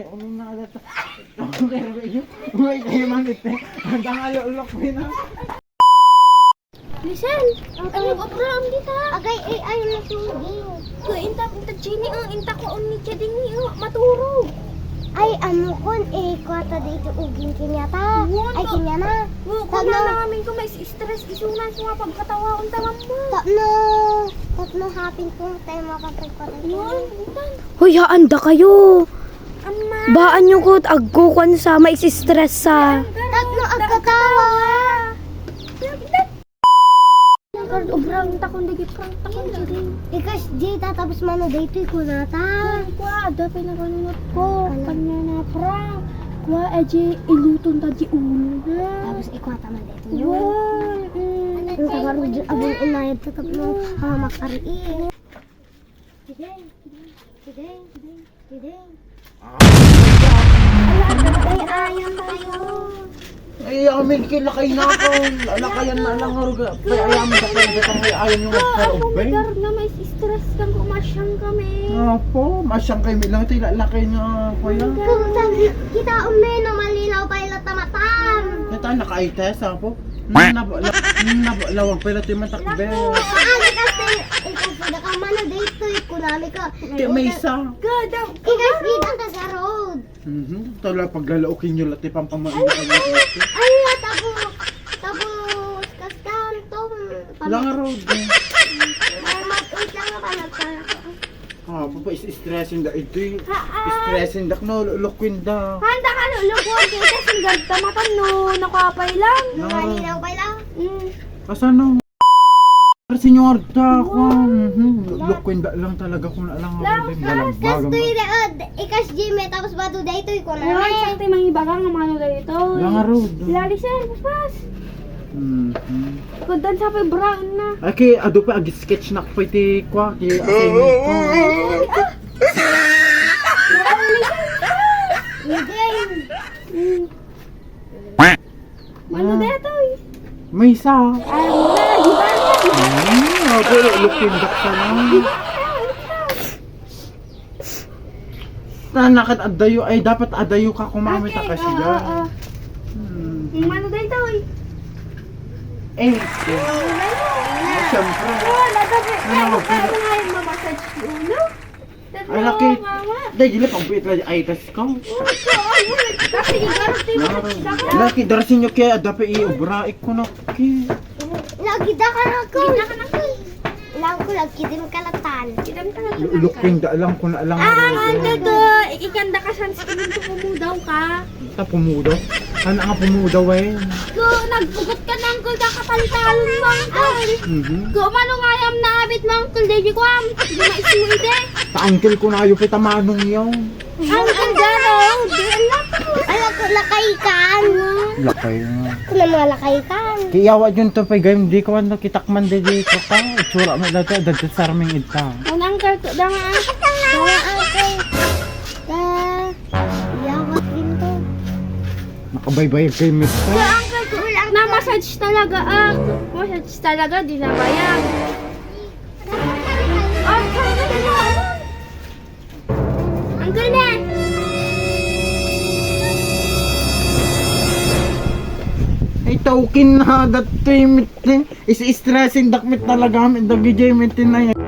Ano na agad? Uy, kayo mangit eh. Ang tangalulok ko na. Listen, ano obram dita? Agay ay na sugin. Ko inta Jenny inta ko ni Jenny maturo. Ay amo kon kwata dito ugin kinyata. Ay kinyana. Wag na namin ko may stress isunan sa pagkatawa unta mo. Tatno hapin ko tayo makapag ko. Hoy, anda kayo. Amma. Baan nyo ko agkukan sa may stress sa. Tatno agkatawa. Obrang takon digit kang takon din. Ikas di tapos mano dito ko nata. Kwa dapat na kanunot ko. Kanya na pra. Kwa eje ilutong ta di ulo na. Tapos ikwata man dito. Wow. Ang tagaro di abong inayad tatap mo makari. Today. Ayan tayo. Ay, amin kilakay na ako. Lakayan na lang haruga. Kaya ayamin sa pwede kang ayaw yung magkaroon. Na may stress kang kumasyang kami. Apo, masyang kayo milang ito. Lalakay na kuya. Kita umeno malinaw pa ila tamatan. Ito, nakaites apo. Nabawag pala ito yung matakbe. Paano kasi ikaw ka mana dito kunami ka. May isa. Gadaw. Ikas gidang ka sa road. Tala paglalaukin nyo lati pampamain ka nyo. Ay, tapos kaskan tong Lang road eh. mag-ut lang pa nagkala. Papa is stressing da ito eh. Stressing da no lukwin da. Handa ka lulukuan kay kasi ganda matan no nakapay lang. Nanganinaw pa lang. Kasano? Senyor ta ko. Lukwin da lang talaga kung lang road. Kas to ikas Jimmy tapos bato dito ko na. Ay, sakti mangibagang ang mano dito. Lang road. Lali sir, pas. Kudan sa pa brown na. Aki ado pa ag-sketch na ko iti kwa ki assignment ko. Mano dito? May isa. Ay, wala, di ba? Pero lukwin da ka na. Tanakat adayo ay dapat adayo ka kumamit ka siya. Mano dito? Eh, siyempre. Wala, dapat. Ano, Ano nga yung mamassage ulo? Ay, laki. Dahil gila pang buwit lang ay tas ka. Kasi igarot yung Laki, darasin nyo kaya dapat i-ubraik ko na. Lagi da ka na ko. Lang ko lagi din kalatan. Lukwing da lang kung alang Dito, ikikanda ka sa skin to pumudaw ka. Ta pumudaw. Ano nga pumudaw eh? Ko, nagpugot ka ng ko kakapalitalon mo, uncle. Ko, mano nga yung naabit mo, uncle, di ko am. Di maisuide. Ta-uncle ko na ayo pa tamanong yaw. Uncle, dano, di alam ko. Alam ko lakaykan. Lakay nga. Kuna mga lakaykan. Kiyawa yun to pa game, di ko ano kitakman di dito ka. Itsura mo dati, dati sarming ita. Ang uncle, to, da nga. Mga uncle. Yawat din to. Nakabaybayag kay Miss ko. Uncle, ko, na-massage talaga, massage talaga, di na bayang. Uncle na! Ay tawkin na dati mitin. Is-stressing dakmit talaga amin dagi jay mitin na yan.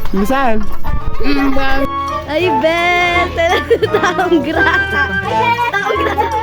Misan? Ay, Bet! Taong grasa. Taong grasa.